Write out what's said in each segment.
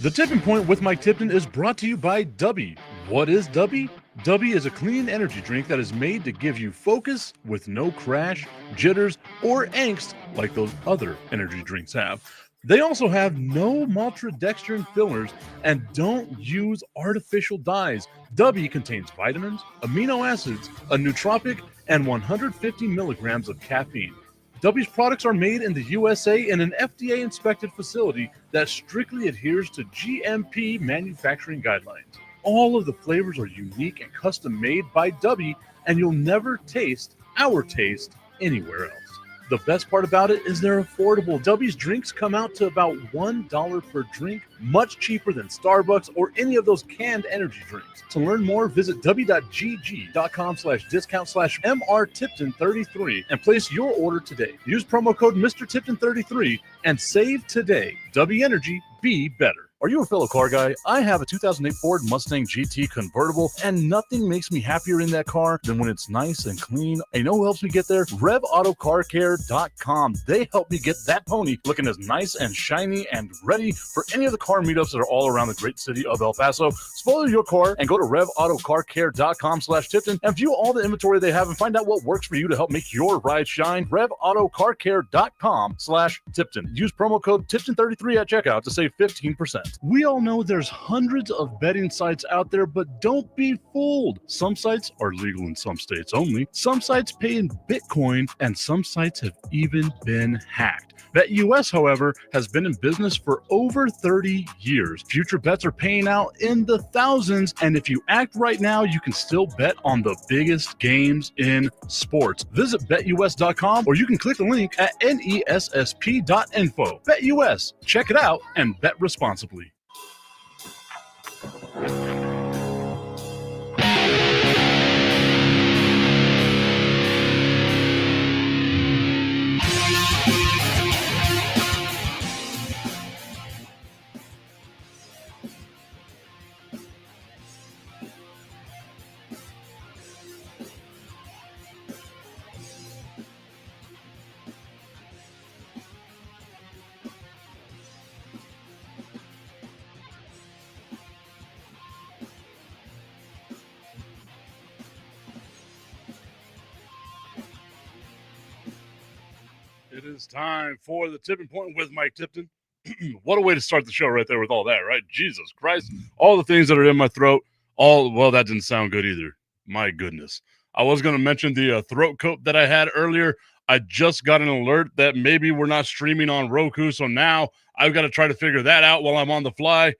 The Tipping Point with Mike Tipton is brought to you by Dubby. What is Dubby? Dubby is a clean energy drink that is made to give you focus with no crash, jitters, or angst like those other energy drinks have. They also have no maltodextrin fillers and don't use artificial dyes. Dubby contains vitamins, amino acids, a nootropic, and 150 milligrams of caffeine. W's products are made in the USA in an FDA-inspected facility that strictly adheres to GMP manufacturing guidelines. All of the flavors are unique and custom-made by W, and you'll never taste our taste anywhere else. The best part about it is they're affordable. W's drinks come out to about $1 per drink, much cheaper than Starbucks or any of those canned energy drinks. To learn more, visit w.gg.com/discount/MRTipton33 and place your order today. Use promo code MrTipton33 and save today. W Energy, be better. Are you a fellow car guy? I have a 2008 Ford Mustang GT convertible, and nothing makes me happier in that car than when it's nice and clean. And you know who helps me get there? RevAutoCarCare.com. They help me get that pony looking as nice and shiny and ready for any of the car meetups that are all around the great city of El Paso. Spoil your car and go to RevAutoCarCare.com/Tipton and view all the inventory they have and find out what works for you to help make your ride shine. RevAutoCarCare.com/Tipton. Use promo code Tipton33 at checkout to save 15%. We all know there's hundreds of betting sites out there, but don't be fooled. Some sites are legal in some states only. Some sites pay in Bitcoin, and some sites have even been hacked. BetUS, however, has been in business for over 30 years. Future bets are paying out in the thousands, and if you act right now, you can still bet on the biggest games in sports. Visit BetUS.com, or you can click the link at nessp.info. BetUS, check it out and bet responsibly. It is time for the Tipping Point with Mike Tipton. What a way to start the show right there with all that, right? Jesus Christ. All the things that are in my throat. Well, that didn't sound good either. My goodness. I was going to mention the throat coat that I had earlier. I just got an alert that maybe we're not streaming on Roku, so now I've got to try to figure that out while I'm on the fly.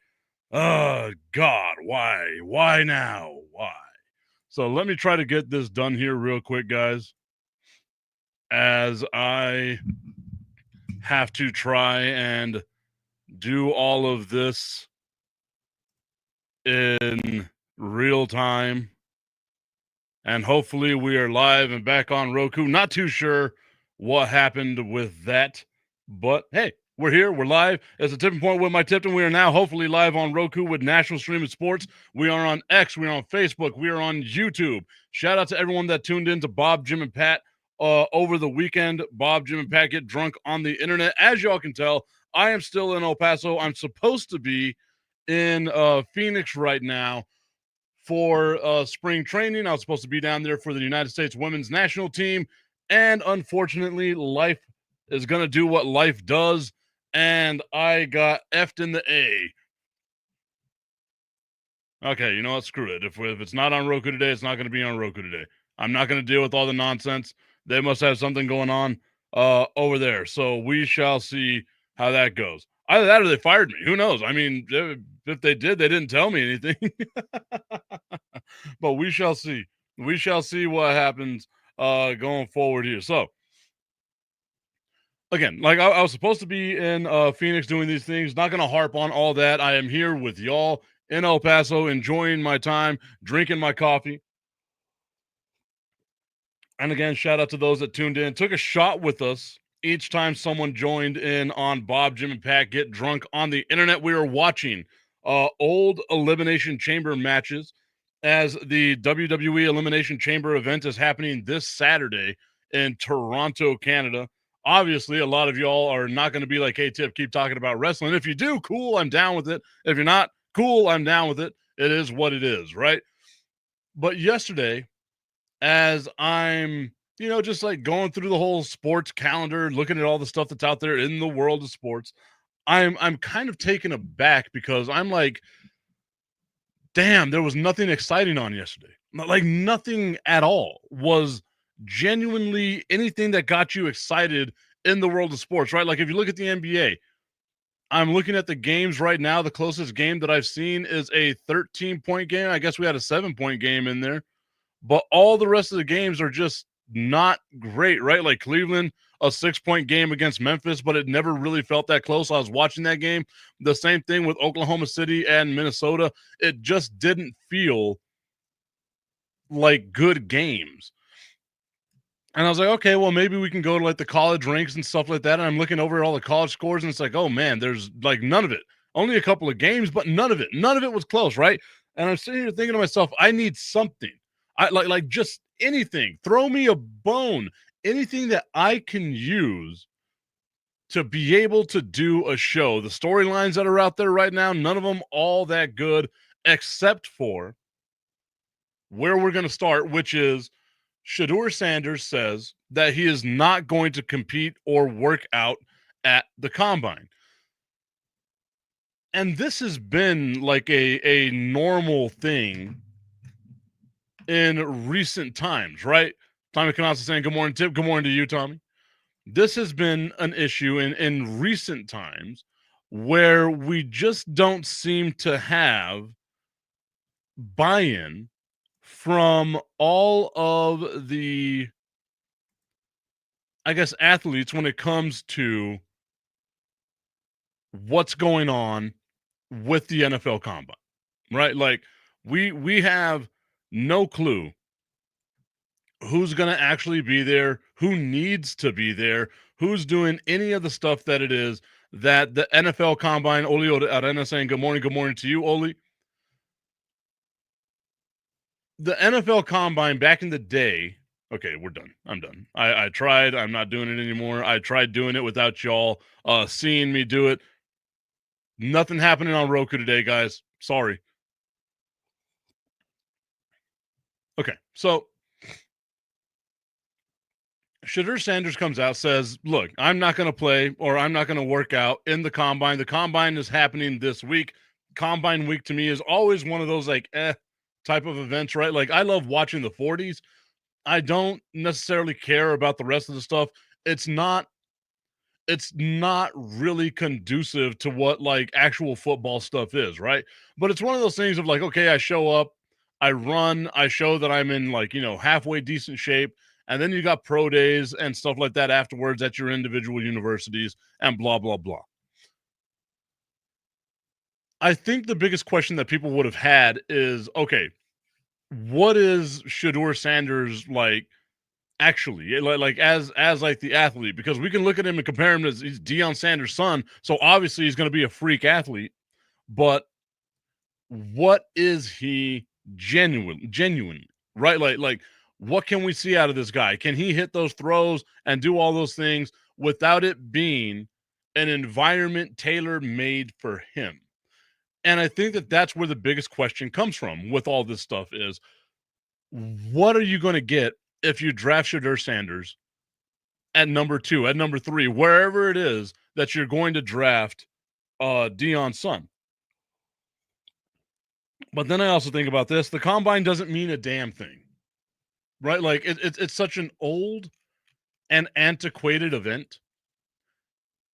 Oh, God, why? Why now? Why? So let me try to get this done here real quick, guys, as I have to try and do all of this in real time. And hopefully we are live and back on Roku. Not too sure what happened with that, but hey, we're here. We're live. It's a Tipping Point with Mike Tipton. We are now hopefully live on Roku with National Streaming Sports. We are on X. We are on Facebook. We are on YouTube. Shout out to everyone that tuned in to Bob, Jim, and Pat over the weekend. Bob, Jim, and Pat get drunk on the internet. As y'all can tell, I am still in El Paso. I'm supposed to be in Phoenix right now for spring training. I was supposed to be down there for the United States women's national team. And unfortunately, life is going to do what life does. And I got effed in the A. Okay, you know what? Screw it. If it's not on Roku today, it's not going to be on Roku today. I'm not going to deal with all the nonsense. They must have something going on over there. So we shall see how that goes. Either that or they fired me. Who knows? I mean, if they did, they didn't tell me anything. But we shall see. We shall see what happens going forward here. So, again, like I was supposed to be in Phoenix doing these things. Not going to harp on all that. I am here with y'all in El Paso, enjoying my time, drinking my coffee. And again, shout out to those that tuned in, took a shot with us each time someone joined in on Bob, Jim, and Pat Get Drunk on the internet. We are watching old Elimination Chamber matches as the WWE Elimination Chamber event is happening this Saturday in Toronto, Canada. Obviously, a lot of y'all are not going to be like, hey, Tip, keep talking about wrestling. If you do, cool, I'm down with it. If you're not, cool, I'm down with it. It is what it is, right? But yesterday, as I'm, just like going through the whole sports calendar, looking at all the stuff that's out there in the world of sports, I'm kind of taken aback because I'm like, damn, there was nothing exciting on yesterday. Like nothing at all was genuinely anything that got you excited in the world of sports, right? Like if you look at the NBA, I'm looking at the games right now. The closest game that I've seen is a 13-point game. I guess we had a 7-point game in there, but all the rest of the games are just not great, right? Like Cleveland, a 6-point game against Memphis, but it never really felt that close. I was watching that game. The same thing with Oklahoma City and Minnesota. It just didn't feel like good games. And I was like, okay, well, maybe we can go to like the college ranks and stuff like that. And I'm looking over at all the college scores, and it's like, oh man, there's like none of it. Only a couple of games, but none of it. None of it was close, right? And I'm sitting here thinking to myself, I need something. I like just anything. Throw me a bone. Anything that I can use to be able to do a show. The storylines that are out there right now, none of them all that good, except for where we're going to start, which is Shedeur Sanders says that he is not going to compete or work out at the combine. And this has been like a normal thing in recent times, right? Tommy Canassa saying, good morning, Tip. Good morning to you, Tommy. This has been an issue in recent times where we just don't seem to have buy-in from all of the, I guess, athletes when it comes to what's going on with the NFL combine, right? Like we have no clue who's going to actually be there, who needs to be there, who's doing any of the stuff that it is that the NFL combine. Oli Arena saying good morning to you, Oli. The NFL combine back in the day. Okay, we're done. I'm done. I tried. I'm not doing it anymore. I tried doing it without y'all seeing me do it. Nothing happening on Roku today, guys. Sorry. Okay, so Shedeur Sanders comes out, says, look, I'm not going to play or I'm not going to work out in the combine. The combine is happening this week. Combine week to me is always one of those like type of events, right? Like I love watching the 40s. I don't necessarily care about the rest of the stuff. It's not really conducive to what like actual football stuff is, right? But it's one of those things of like, okay, I show up, I run, I show that I'm in like, halfway decent shape. And then you got pro days and stuff like that afterwards at your individual universities and blah, blah, blah. I think the biggest question that people would have had is, okay, what is Shedeur Sanders like actually, like as like the athlete? Because we can look at him and compare him as he's Deion Sanders' son, so obviously he's going to be a freak athlete. But what is he genuine, right? Like what can we see out of this guy? Can he hit those throws and do all those things without it being an environment tailor made for him? And I think that that's where the biggest question comes from with all this stuff is, what are you going to get if you draft Shedeur Sanders at number 2, at number 3, wherever it is that you're going to draft Deion's son? But then I also think about this. The combine doesn't mean a damn thing, right? Like it's such an old and antiquated event.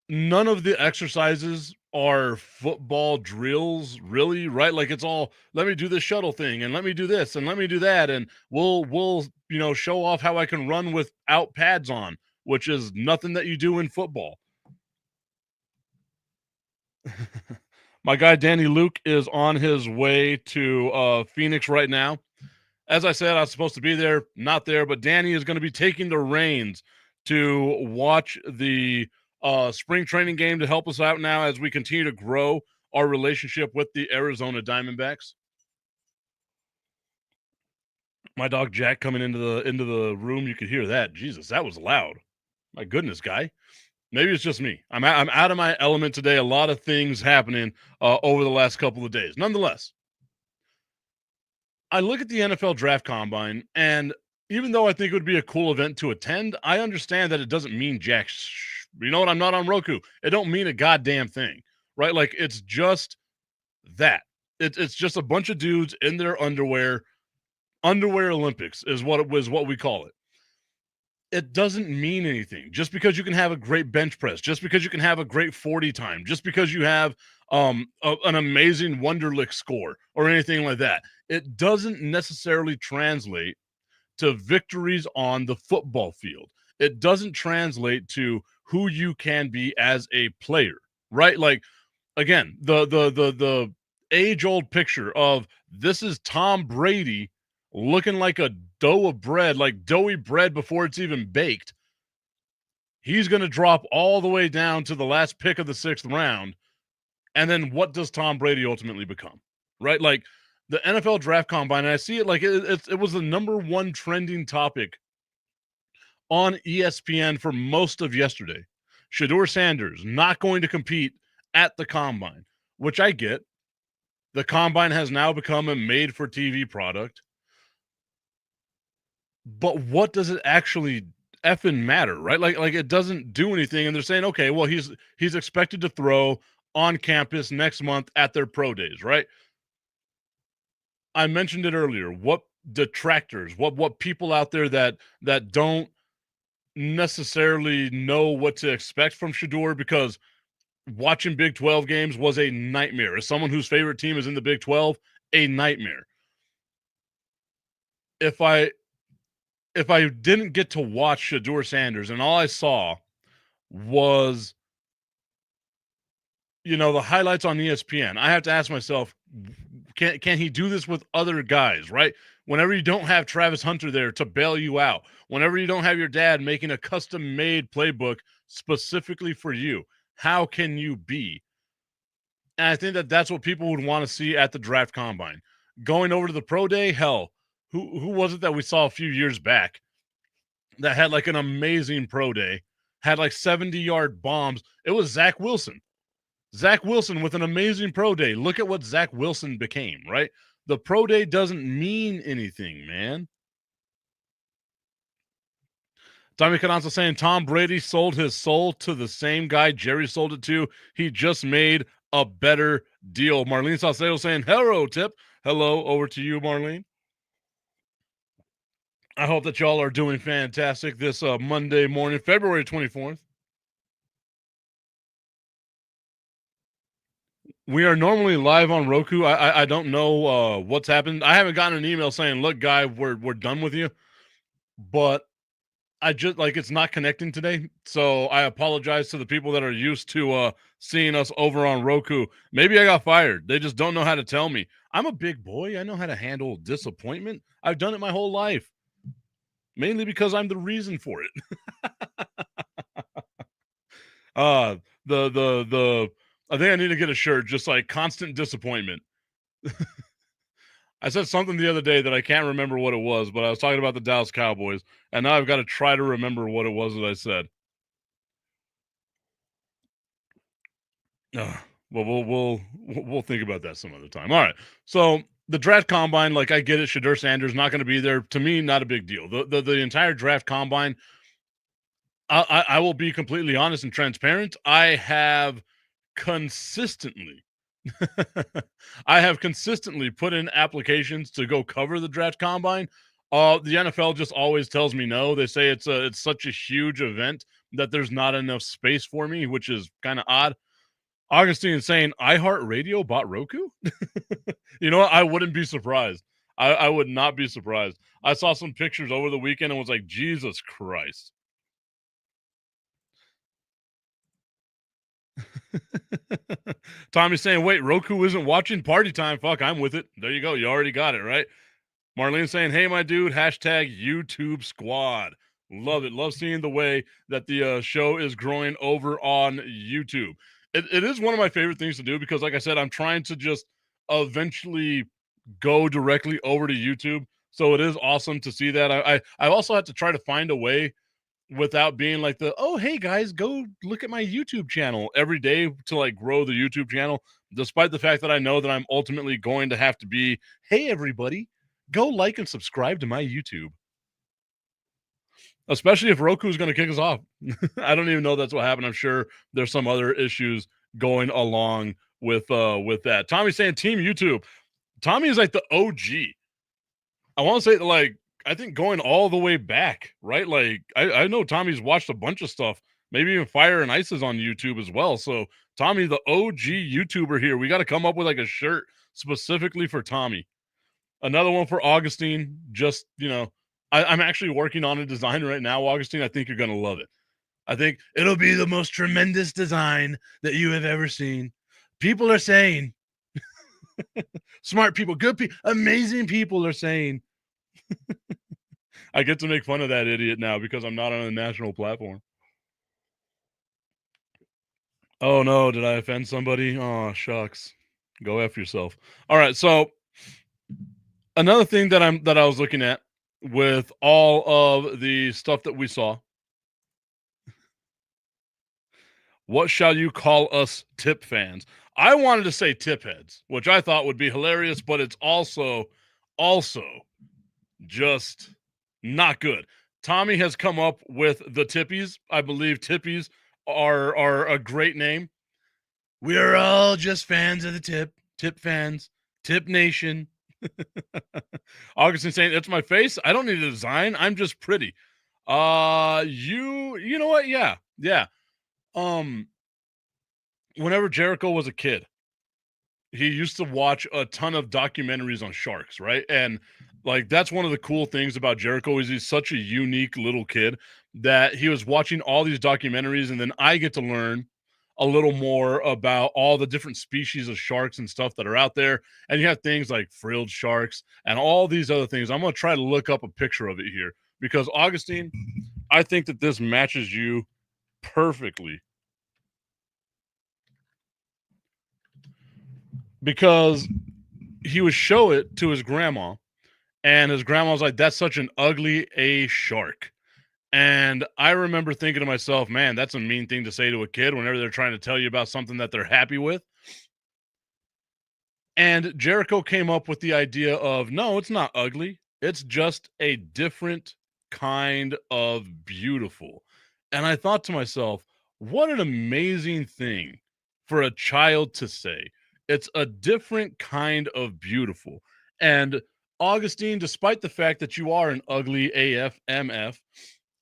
None of the exercises are football drills, really, right? Like it's all, let me do this shuttle thing and let me do this and let me do that. And we'll show off how I can run without pads on, which is nothing that you do in football. My guy Danny Luke is on his way to Phoenix right now. As I said, I was supposed to be there, not there, but Danny is going to be taking the reins to watch the spring training game to help us out now as we continue to grow our relationship with the Arizona Diamondbacks. My dog Jack coming into the room, you could hear that. Jesus, that was loud. My goodness, guy. Maybe it's just me. I'm out of my element today. A lot of things happening over the last couple of days. Nonetheless, I look at the NFL Draft Combine, and even though I think it would be a cool event to attend, I understand that it doesn't mean jack. You know what? I'm not on Roku. It don't mean a goddamn thing, right? Like it's just that. It's just a bunch of dudes in their underwear. Underwear Olympics is what it was. What we call it. It doesn't mean anything. Just because you can have a great bench press, just because you can have a great 40 time, just because you have an amazing Wonderlic score or anything like that, it doesn't necessarily translate to victories on the football field. It doesn't translate to who you can be as a player, right? Like again, the age old picture of this is Tom Brady looking like a dough of bread, like doughy bread before it's even baked. He's going to drop all the way down to the last pick of the 6th round. And then what does Tom Brady ultimately become? Right? Like the NFL Draft Combine, and I see it like it was the number one trending topic on ESPN for most of yesterday. Shedeur Sanders not going to compete at the Combine, which I get. The Combine has now become a made-for-TV product. But what does it actually effing matter, right? Like it doesn't do anything, and they're saying, okay, well, he's expected to throw on campus next month at their pro days, right? I mentioned it earlier. What detractors, what people out there that don't necessarily know what to expect from Shedeur because watching Big 12 games was a nightmare. As someone whose favorite team is in the Big 12, a nightmare. If I didn't get to watch Shedeur Sanders and all I saw was, the highlights on ESPN, I have to ask myself, can he do this with other guys, right? Whenever you don't have Travis Hunter there to bail you out, whenever you don't have your dad making a custom-made playbook specifically for you, how can you be? And I think that's what people would want to see at the draft combine. Going over to the pro day, hell, who was it that we saw a few years back that had like an amazing pro day, had like 70-yard bombs? It was Zach Wilson. Zach Wilson with an amazing pro day. Look at what Zach Wilson became, right? The pro day doesn't mean anything, man. Tommy Cananza saying Tom Brady sold his soul to the same guy Jerry sold it to. He just made a better deal. Marlene Salcedo saying, hello, Tip. Hello, over to you, Marlene. I hope that y'all are doing fantastic this Monday morning, February 24th. We are normally live on Roku. I don't know what's happened. I haven't gotten an email saying, look, guy, we're done with you. But I just it's not connecting today. So I apologize to the people that are used to seeing us over on Roku. Maybe I got fired. They just don't know how to tell me. I'm a big boy. I know how to handle disappointment. I've done it my whole life. Mainly because I'm the reason for it. I think I need to get a shirt, just like constant disappointment. I said something the other day that I can't remember what it was, but I was talking about the Dallas Cowboys, and now I've got to try to remember what it was that I said. Well, we'll think about that some other time. All right. So the draft combine, like I get it, Shedeur Sanders not going to be there. To me, not a big deal. The entire draft combine, I will be completely honest and transparent. I have consistently put in applications to go cover the draft combine. The NFL just always tells me no. They say it's such a huge event that there's not enough space for me, which is kind of odd. Augustine saying iHeartRadio bought Roku. You know what? I wouldn't be surprised. I would not be surprised. I saw some pictures over the weekend and was like, Jesus Christ. Tommy's saying, wait, Roku isn't watching? Party time. Fuck, I'm with it. There you go. You already got it, right? Marlene saying, hey, my dude, hashtag YouTube squad. Love it. Love seeing the way that the show is growing over on YouTube. It is one of my favorite things to do because, like I said, I'm trying to just eventually go directly over to YouTube. So it is awesome to see that. I also have to try to find a way without being like oh, hey guys, go look at my YouTube channel every day to like grow the YouTube channel, despite the fact that I know that I'm ultimately going to have to be, hey everybody, go like and subscribe to my YouTube. Especially if Roku is going to kick us off. I don't even know that's what happened. I'm sure there's some other issues going along with that. Tommy's saying Team YouTube. Tommy is like the OG. I want to say that, like, I think going all the way back, right? Like, I know Tommy's watched a bunch of stuff, maybe even Fire and Ice is on YouTube as well. So, Tommy, the OG YouTuber here, we got to come up with like a shirt specifically for Tommy. Another one for Augustine. Just, I'm actually working on a design right now, Augustine. I think you're going to love it. I think it'll be the most tremendous design that you have ever seen. People are saying, smart people, good people, amazing people are saying. I get to make fun of that idiot now because I'm not on a national platform. Oh no, did I offend somebody? Oh shucks. Go F yourself. All right, so another thing that I was looking at with all of the stuff that we saw. What shall you call us tip fans? I wanted to say tip heads, which I thought would be hilarious, but it's also just not good. Tommy has come up with the tippies. I believe tippies are a great name. We are all just fans of the tip fans, tip nation. Augustine saying, it's my face. I don't need a design. I'm just pretty. You know what? Yeah. Whenever Jericho was a kid, he used to watch a ton of documentaries on sharks, right? And like that's one of the cool things about Jericho is he's such a unique little kid that he was watching all these documentaries, and then I get to learn a little more about all the different species of sharks and stuff that are out there. And you have things like frilled sharks and all these other things. I'm going to try to look up a picture of it here because Augustine, I think that this matches you perfectly. Because he would show it to his grandma, and his grandma was like, that's such an ugly A shark. And I remember thinking to myself, man, that's a mean thing to say to a kid whenever they're trying to tell you about something that they're happy with. And Jericho came up with the idea of, no, it's not ugly. It's just a different kind of beautiful. And I thought to myself, what an amazing thing for a child to say. It's a different kind of beautiful. And Augustine, despite the fact that you are an ugly AFMF,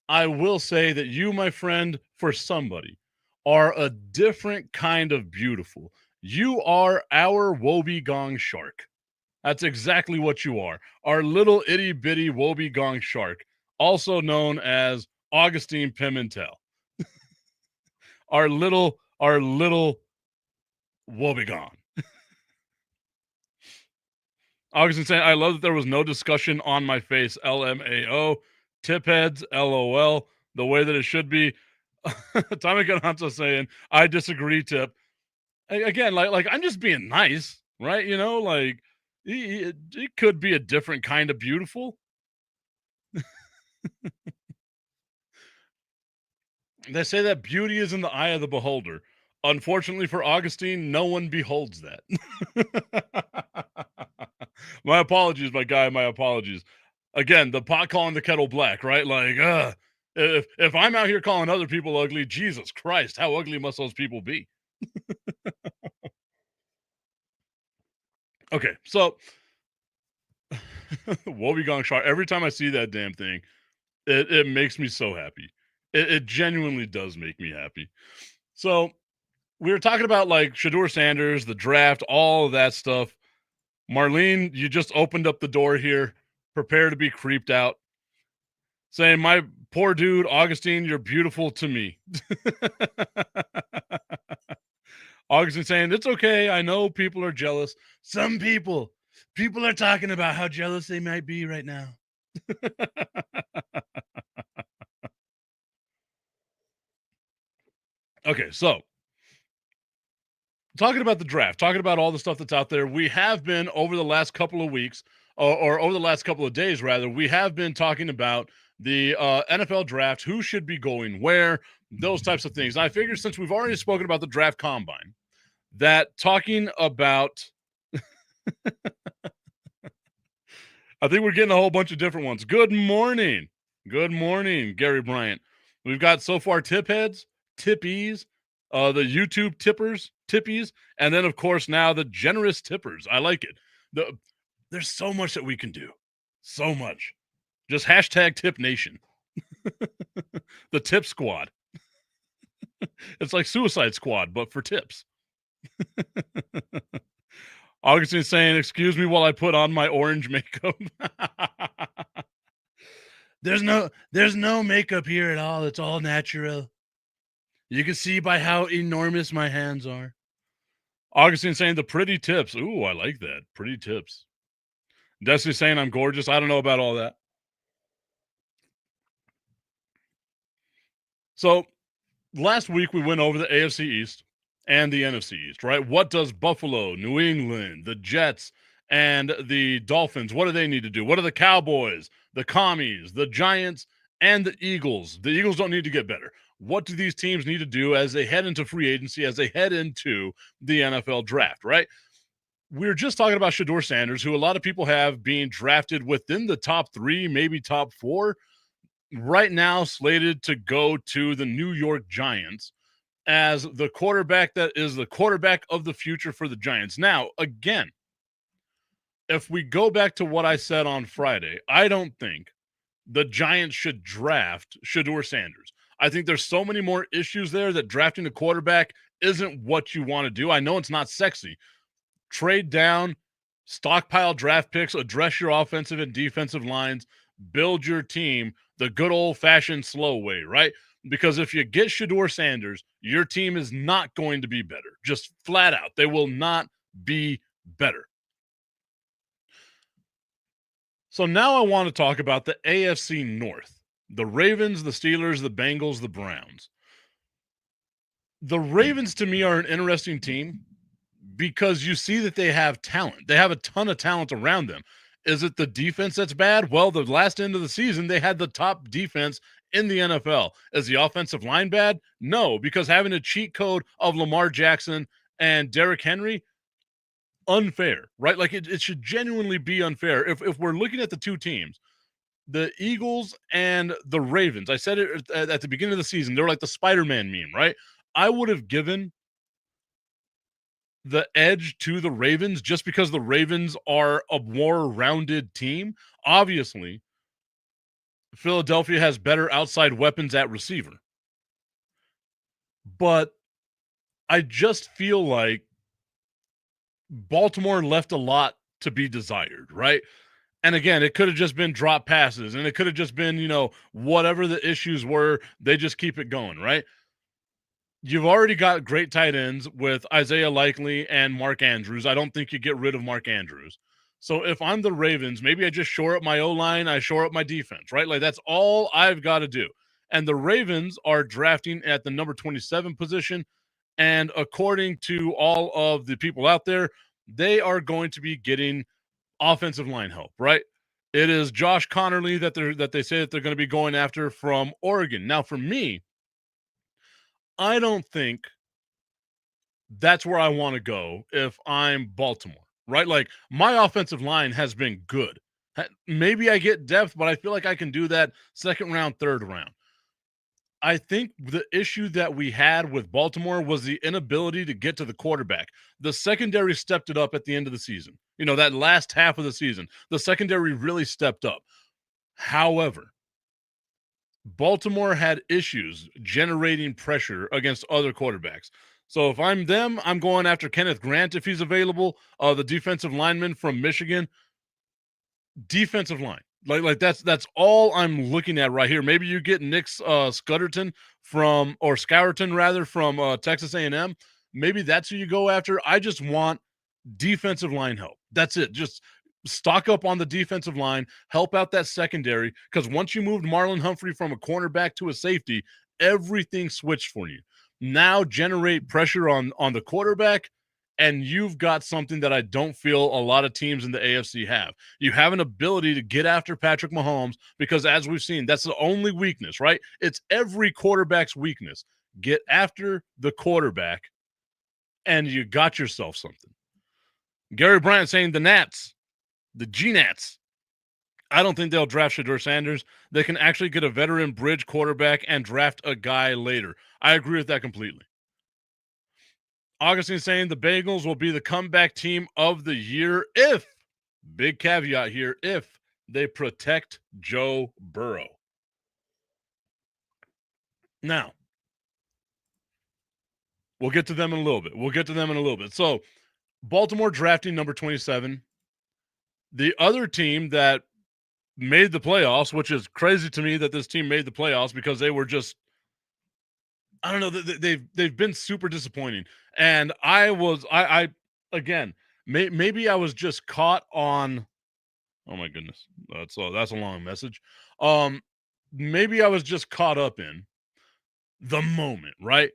I will say that you, my friend, for somebody, are a different kind of beautiful. You are our woebegong shark. That's exactly what you are. Our little itty bitty woebegong shark, also known as Augustine Pimentel. our little woebegong. Augustine saying, I love that there was no discussion on my face. LMAO. Tip heads. LOL. The way that it should be. Tommy Gananto saying, I disagree, Tip. Again, like I'm just being nice, right? Like it could be a different kind of beautiful. They say that beauty is in the eye of the beholder. Unfortunately for Augustine, no one beholds that. My apologies, my guy. My apologies. Again, the pot calling the kettle black, right? Like, if I'm out here calling other people ugly, Jesus Christ, how ugly must those people be? Okay, so woebegong shark. Every time I see that damn thing, it makes me so happy. It genuinely does make me happy. So we were talking about like Shedeur Sanders, the draft, all of that stuff. Marlene, you just opened up the door here. Prepare to be creeped out. Saying, my poor dude, Augustine, you're beautiful to me. Augustine saying, it's okay. I know people are jealous. Some people are talking about how jealous they might be right now. Okay, so talking about the draft, talking about all the stuff that's out there, we have been over the last couple of weeks, or over the last couple of days, rather, we have been talking about the NFL draft, who should be going where, those types of things. And I figured since we've already spoken about the draft combine, that talking about I think we're getting a whole bunch of different ones. Good morning. Good morning, Gary Bryant. We've got so far tip heads, tippies, the YouTube tippies, and then, of course, now the generous tippers. I like it. There's so much that we can do. So much. Just hashtag Tip Nation. The Tip Squad. It's like Suicide Squad, but for tips. Augustine saying, excuse me while I put on my orange makeup. There's no makeup here at all. It's all natural. You can see by how enormous my hands are. Augustine saying the pretty tips. Ooh, I like that. Pretty tips. Destiny saying I'm gorgeous. I don't know about all that. So last week we went over the AFC East and the NFC East, right? What does Buffalo, New England, the Jets, and the Dolphins, what do they need to do? What are the Cowboys, the Commies, the Giants, and the Eagles? The Eagles don't need to get better. What do these teams need to do as they head into free agency, as they head into the NFL draft, right? We're just talking about Shedeur Sanders, who a lot of people have being drafted within the top 3, maybe top 4, right now slated to go to the New York Giants as the quarterback that is the quarterback of the future for the Giants. Now, again, if we go back to what I said on Friday, I don't think the Giants should draft Shedeur Sanders. I think there's so many more issues there that drafting a quarterback isn't what you want to do. I know it's not sexy. Trade down, stockpile draft picks, address your offensive and defensive lines, build your team the good old-fashioned slow way, right? Because if you get Shedeur Sanders, your team is not going to be better. Just flat out. They will not be better. So now I want to talk about the AFC North. The Ravens, the Steelers, the Bengals, the Browns. The Ravens, to me, are an interesting team because you see that they have talent. They have a ton of talent around them. Is it the defense that's bad? Well, the last end of the season, they had the top defense in the NFL. Is the offensive line bad? No, because having a cheat code of Lamar Jackson and Derrick Henry, unfair, right? Like it should genuinely be unfair. If we're looking at the two teams, the Eagles and the Ravens, I said it at the beginning of the season, they're like the Spider-Man meme, right? I would have given the edge to the Ravens just because the Ravens are a more rounded team. Obviously, Philadelphia has better outside weapons at receiver. But I just feel like Baltimore left a lot to be desired, right? And again, it could have just been drop passes, and it could have just been, whatever the issues were, they just keep it going, right? You've already got great tight ends with Isaiah Likely and Mark Andrews. I don't think you get rid of Mark Andrews. So if I'm the Ravens, maybe I just shore up my O-line, I shore up my defense, right? Like that's all I've got to do. And the Ravens are drafting at the number 27 position. And according to all of the people out there, they are going to be getting offensive line help, right? It is Josh Connerly that they say that they're going to be going after from Oregon. Now, for me, I don't think that's where I want to go if I'm Baltimore, right? Like my offensive line has been good. Maybe I get depth, but I feel like I can do that second round, third round. I think the issue that we had with Baltimore was the inability to get to the quarterback. The secondary stepped it up at the end of the season. That last half of the season, the secondary really stepped up. However, Baltimore had issues generating pressure against other quarterbacks. So if I'm them, I'm going after Kenneth Grant if he's available, the defensive lineman from Michigan. Defensive line. Like that's all I'm looking at right here. Maybe you get Nick Skutterton from Texas A&M. Maybe that's who you go after. I just want defensive line help. That's it. Just stock up on the defensive line, help out that secondary, because once you moved Marlon Humphrey from a cornerback to a safety, everything switched for you. Now generate pressure on the quarterback, And you've got something that I don't feel a lot of teams in the AFC have. You have an ability to get after Patrick Mahomes because, as we've seen, that's the only weakness, right? It's every quarterback's weakness. Get after the quarterback, and you got yourself something. Gary Bryant saying the Nats, the G-Nats. I don't think they'll draft Shedeur Sanders. They can actually get a veteran bridge quarterback and draft a guy later. I agree with that completely. Augustine saying the Bengals will be the comeback team of the year if, big caveat here, if they protect Joe Burrow. Now, we'll get to them in a little bit. So, Baltimore drafting number 27. The other team that made the playoffs, which is crazy to me that this team made the playoffs because they were just, I don't know, they've been super disappointing. And I again, maybe I was just caught on, oh my goodness, that's a long message. Maybe I was just caught up in the moment, right?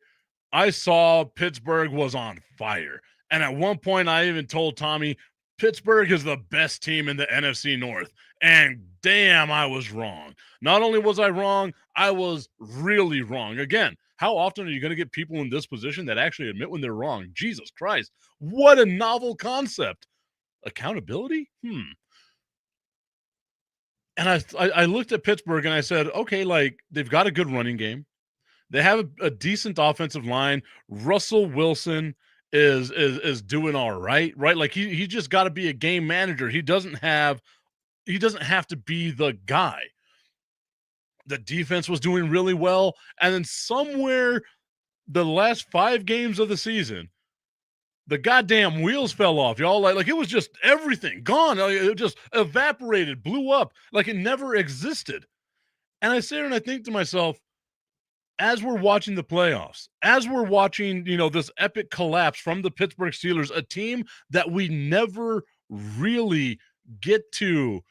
I saw Pittsburgh was on fire. And at one point I even told Tommy, Pittsburgh is the best team in the NFC North. And damn, I was wrong. Not only was I wrong, I was really wrong. Again, how often are you going to get people in this position that actually admit when they're wrong? Jesus Christ. What a novel concept. Accountability? And I looked at Pittsburgh and I said, okay, like they've got a good running game. They have a decent offensive line. Russell Wilson is doing all right? Like he just got to be a game manager. He doesn't have to be the guy. The defense was doing really well, and then somewhere the last 5 games of the season, the goddamn wheels fell off, y'all. Like it was just everything gone. It just evaporated, blew up, like it never existed. And I sit there and I think to myself, as we're watching the playoffs, as we're watching, this epic collapse from the Pittsburgh Steelers, a team that we never really get to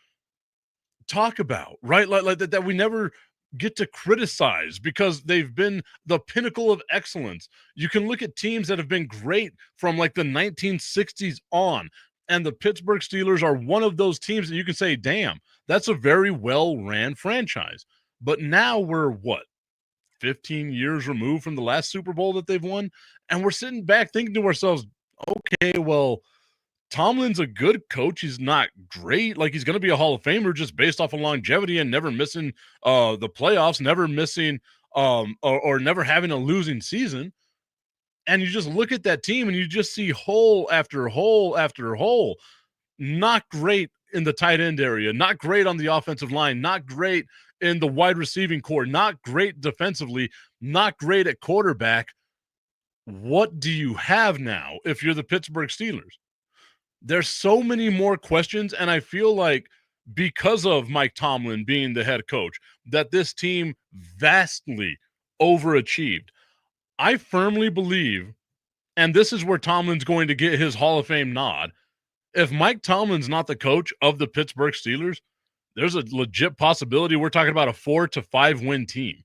talk about, right? Like that we never get to criticize because they've been the pinnacle of excellence. You can look at teams that have been great from like the 1960s on, and the Pittsburgh Steelers are one of those teams that you can say, damn, that's a very well-ran franchise. But now we're 15 years removed from the last Super Bowl that they've won, and we're sitting back thinking to ourselves, okay, well, Tomlin's a good coach. He's not great. Like he's going to be a Hall of Famer just based off of longevity and never missing the playoffs, never missing or never having a losing season. And you just look at that team and you just see hole after hole after hole. Not great in the tight end area, not great on the offensive line, not great in the wide receiving core, not great defensively, not great at quarterback. What do you have now if you're the Pittsburgh Steelers? There's so many more questions, and I feel like because of Mike Tomlin being the head coach, that this team vastly overachieved. I firmly believe, and this is where Tomlin's going to get his Hall of Fame nod, if Mike Tomlin's not the coach of the Pittsburgh Steelers, there's a legit possibility we're talking about a 4 to 5 win team.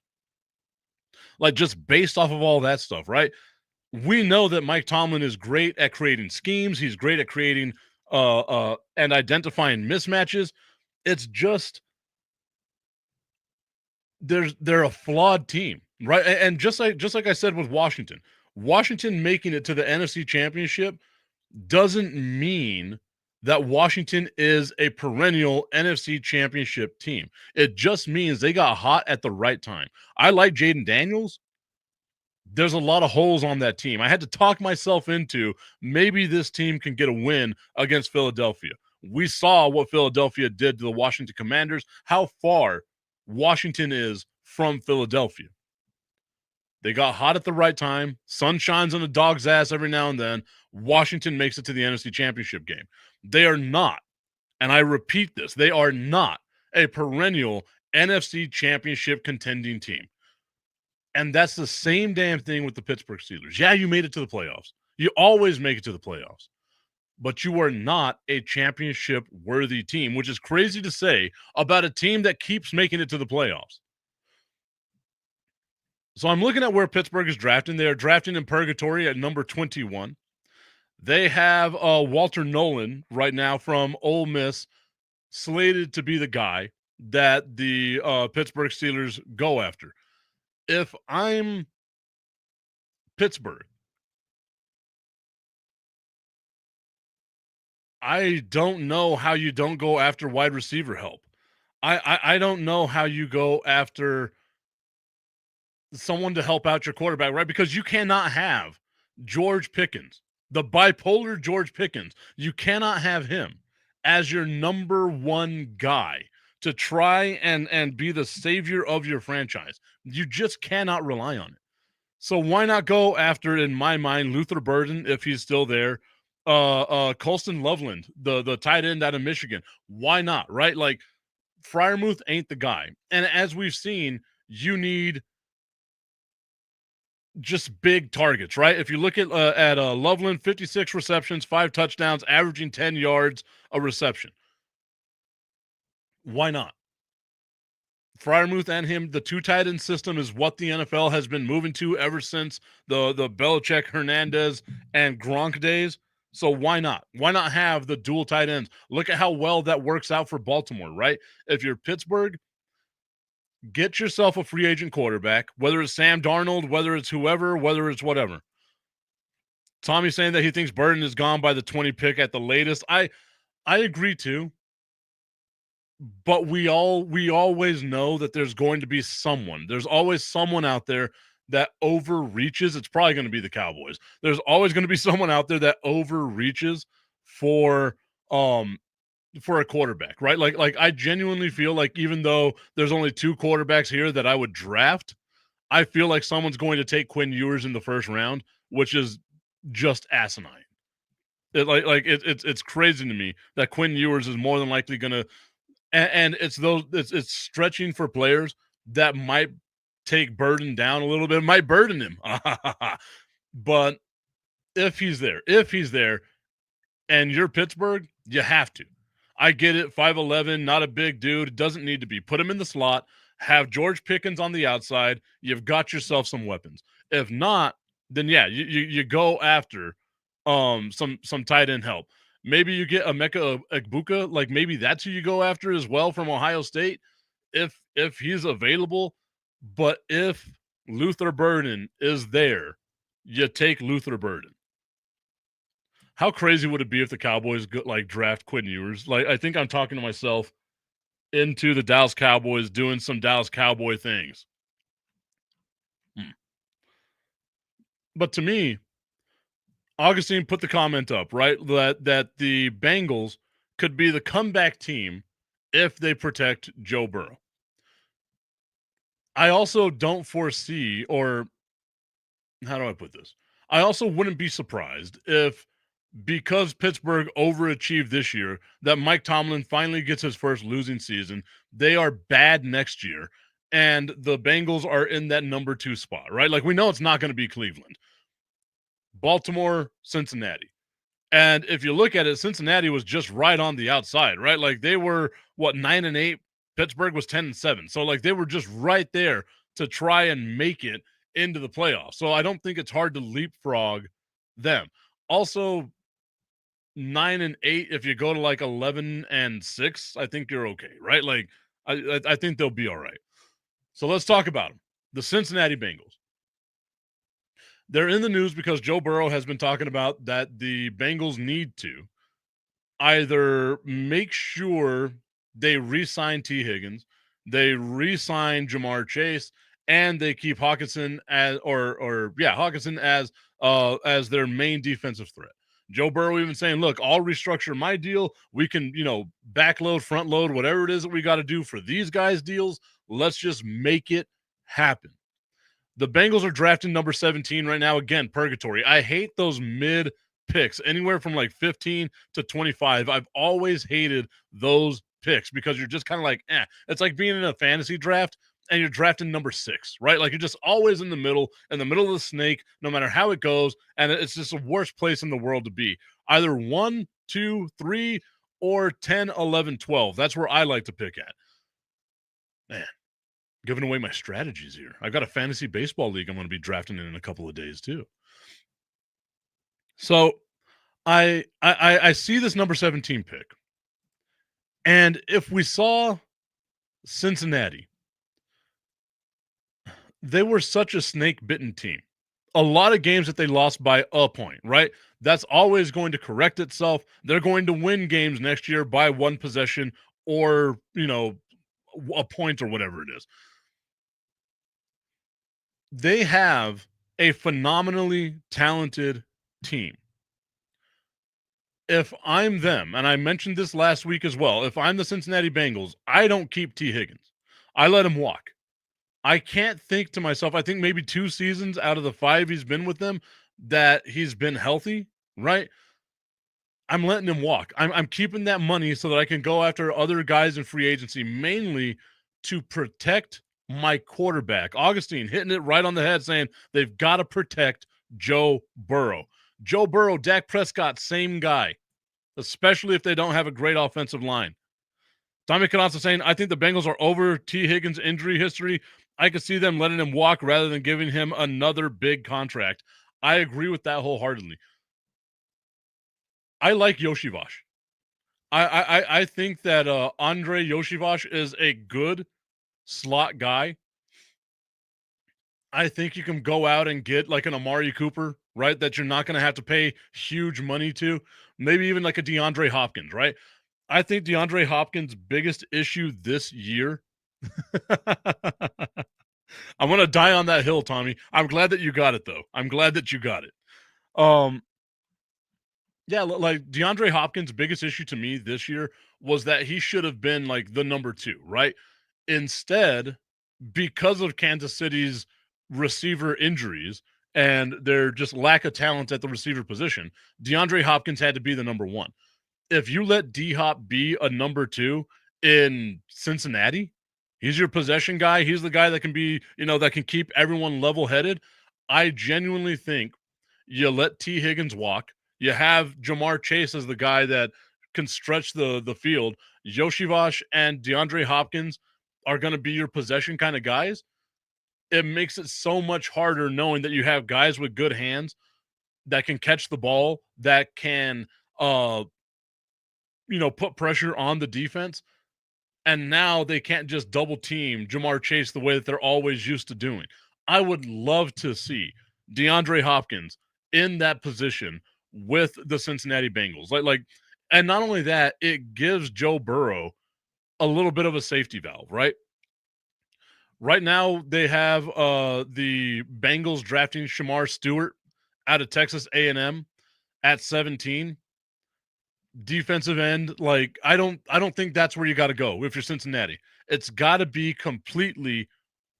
Like just based off of all that stuff, right? We know that Mike Tomlin is great at creating schemes. He's great at creating and identifying mismatches. It's just they're a flawed team, right? And just like I said with Washington making it to the NFC Championship doesn't mean that Washington is a perennial NFC Championship team. It just means they got hot at the right time. I like Jaden Daniels. There's a lot of holes on that team. I had to talk myself into maybe this team can get a win against Philadelphia. We saw what Philadelphia did to the Washington Commanders, how far Washington is from Philadelphia. They got hot at the right time. Sun shines on a dog's ass every now and then. Washington makes it to the NFC Championship game. They are not, and I repeat this, they are not a perennial NFC Championship contending team. And that's the same damn thing with the Pittsburgh Steelers. Yeah, you made it to the playoffs. You always make it to the playoffs. But you are not a championship-worthy team, which is crazy to say about a team that keeps making it to the playoffs. So I'm looking at where Pittsburgh is drafting. They are drafting in purgatory at number 21. They have Walter Nolan right now from Ole Miss slated to be the guy that the Pittsburgh Steelers go after. If I'm Pittsburgh, I don't know how you don't go after wide receiver help. I don't know how you go after someone to help out your quarterback, right? Because you cannot have George Pickens, the bipolar George Pickens. You cannot have him as your number one guy to try and be the savior of your franchise. You just cannot rely on it. So why not go after, in my mind, Luther Burden if he's still there, Colston Loveland, the tight end out of Michigan. Why not? Right? Like Fryermuth ain't the guy. And as we've seen, you need just big targets, right? If you look at Loveland, 56 receptions, 5 touchdowns, averaging 10 yards a reception. Why not? Fryermuth and him, the two tight end system is what the NFL has been moving to ever since the Belichick, Hernandez, and Gronk days. So why not? Why not have the dual tight ends? Look at how well that works out for Baltimore, right? If you're Pittsburgh, get yourself a free agent quarterback, whether it's Sam Darnold, whether it's whoever, whether it's whatever. Tommy's saying that he thinks Burden is gone by the 20 pick at the latest. I agree too. But we always know that there's going to be someone. There's always someone out there that overreaches. It's probably going to be the Cowboys. There's always going to be someone out there that overreaches for for a quarterback, right? Like I genuinely feel like even though there's only 2 quarterbacks here that I would draft, I feel like someone's going to take Quinn Ewers in the first round, which is just asinine. It's crazy to me that Quinn Ewers is more than likely going to, and it's stretching for players that might take Burden down a little bit, might burden him. But if he's there and you're Pittsburgh, you have to. I get it, 5'11", not a big dude, doesn't need to be. Put him in the slot, have George Pickens on the outside, you've got yourself some weapons. If not, then yeah, you go after some tight end help. Maybe you get Emeka Egbuka, like maybe that's who you go after as well from Ohio State if he's available. But if Luther Burden is there, you take Luther Burden. How crazy would it be if the Cowboys draft Quinn Ewers? Like I think I'm talking to myself into the Dallas Cowboys doing some Dallas Cowboy things. But to me, Augustine put the comment up, right? That the Bengals could be the comeback team if they protect Joe Burrow. I also don't foresee, or how do I put this? I also wouldn't be surprised if, because Pittsburgh overachieved this year, that Mike Tomlin finally gets his first losing season. They are bad next year, and the Bengals are in that number 2 spot, right? Like we know it's not going to be Cleveland, Baltimore, Cincinnati. And if you look at it, Cincinnati was just right on the outside, right? Like they were 9-8. Pittsburgh was 10-7. So like they were just right there to try and make it into the playoffs. So I don't think it's hard to leapfrog them. Also, 9-8. If you go to like 11-6, I think you're okay, right? Like I think they'll be all right. So let's talk about them. The Cincinnati Bengals. They're in the news because Joe Burrow has been talking about that the Bengals need to either make sure they re-sign T. Higgins, they re-sign Jamar Chase, and they keep Hawkinson Hawkinson as their main defensive threat. Joe Burrow even saying, look, I'll restructure my deal. We can, backload, front load, whatever it is that we got to do for these guys' deals. Let's just make it happen. The Bengals are drafting number 17 right now. Again, purgatory. I hate those mid picks, anywhere from like 15 to 25. I've always hated those picks because you're just kind of like, It's like being in a fantasy draft and you're drafting number 6, right? Like you're just always in the middle of the snake, no matter how it goes. And it's just the worst place in the world to be. Either 1, 2, 3, or 10, 11, 12. That's where I like to pick at. Man, giving away my strategies here. I've got a fantasy baseball league I'm going to be drafting in a couple of days too. So I see this number 17 pick. And if we saw Cincinnati, they were such a snake bitten team. A lot of games that they lost by a point, right? That's always going to correct itself. They're going to win games next year by one possession or, a point or whatever it is. They have a phenomenally talented team. If I'm them, and I mentioned this last week as well, if I'm the Cincinnati Bengals, I don't keep T. Higgins. I let him walk. I can't think to myself, I think maybe 2 seasons out of the 5 he's been with them that he's been healthy, right? I'm letting him walk. I'm keeping that money so that I can go after other guys in free agency, mainly to protect my quarterback. Augustine hitting it right on the head, saying they've got to protect Joe Burrow. Joe Burrow, Dak Prescott, same guy, especially if they don't have a great offensive line. Tommy Canassa saying, I think the Bengals are over T. Higgins' injury history. I could see them letting him walk rather than giving him another big contract. I agree with that wholeheartedly. I like Yoshivash. I think that Andre Yoshivash is a good slot guy. I think you can go out and get like an Amari Cooper, right? That you're not going to have to pay huge money to. Maybe even like a DeAndre Hopkins, right? I think DeAndre Hopkins' biggest issue this year. I'm going to die on that hill, Tommy. I'm glad that you got it, though. I'm glad that you got it. Yeah, like DeAndre Hopkins' biggest issue to me this year was that he should have been like the number 2, right? Instead, because of Kansas City's receiver injuries and their just lack of talent at the receiver position, DeAndre Hopkins had to be the number 1. If you let D-Hop be a number 2 in Cincinnati, he's your possession guy. He's the guy that can be, that can keep everyone level-headed. I genuinely think you let T. Higgins walk. You have Jamar Chase as the guy that can stretch the field. Yoshivash and DeAndre Hopkins are going to be your possession kind of guys. It makes it so much harder knowing that you have guys with good hands that can catch the ball, that can put pressure on the defense. And now they can't just double team Jamar Chase the way that they're always used to doing. I would love to see DeAndre Hopkins in that position with the Cincinnati Bengals. And not only that, it gives Joe Burrow a little bit of a safety valve, right? Right now, they have the Bengals drafting Shamar Stewart out of Texas A&M at 17. Defensive end, like I don't think that's where you got to go if you're Cincinnati. It's got to be completely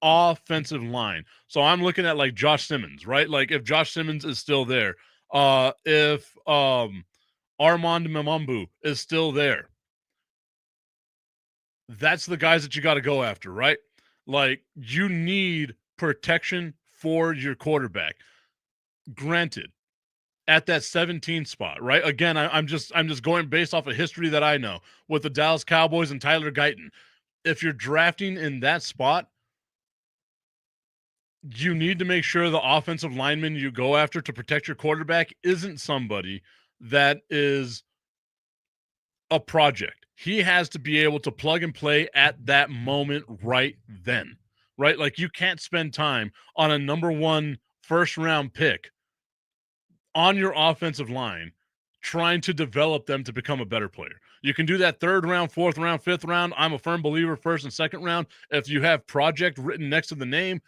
offensive line. So I'm looking at like Josh Simmons, right? Like if Josh Simmons is still there, if Armand Mamumbu is still there, that's the guys that you got to go after, right? Like you need protection for your quarterback. Granted, at that 17 spot, right? Again, I'm just going based off of history that I know with the Dallas Cowboys and Tyler Guyton. If you're drafting in that spot, you need to make sure the offensive lineman you go after to protect your quarterback isn't somebody that is a project. He has to be able to plug and play at that moment right then, right? Like you can't spend time on a number 1 first round pick on your offensive line trying to develop them to become a better player. You can do that 3rd round, 4th round, 5th round. I'm a firm believer 1st and 2nd round. If you have project written next to the name,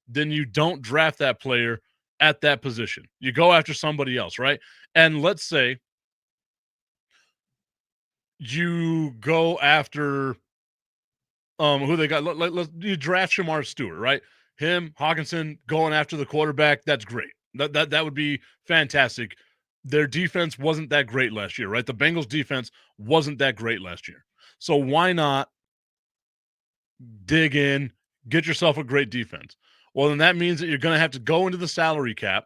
then you don't draft that player at that position. You go after somebody else, right? And let's say you go after who they got. You draft Shamar Stewart, right? Him, Hawkinson going after the quarterback. That's great. That would be fantastic. Their defense wasn't that great last year, right? The Bengals defense wasn't that great last year. So why not dig in, get yourself a great defense? Well, then that means that you're going to have to go into the salary cap.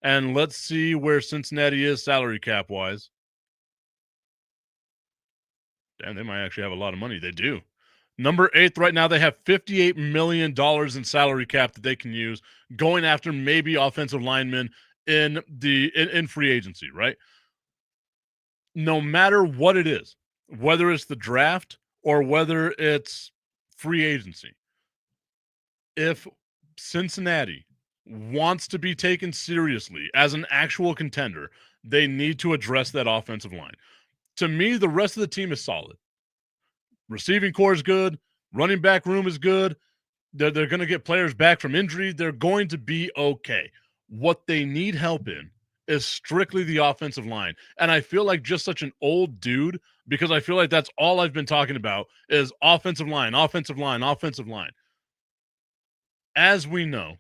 And let's see where Cincinnati is salary cap wise. Damn, they might actually have a lot of money. They do. Number 8th right now, they have $58 million in salary cap that they can use going after maybe offensive linemen in free agency, right? no matter what it is, whether it's the draft or whether it's free agency, if Cincinnati wants to be taken seriously as an actual contender, they need to address that offensive line. To me, the rest of the team is solid. Receiving core is good. Running back room is good. They're going to get players back from injury. They're going to be okay. What they need help in is strictly the offensive line. And I feel like just such an old dude because I feel like that's all I've been talking about is offensive line, offensive line, offensive line. As we know,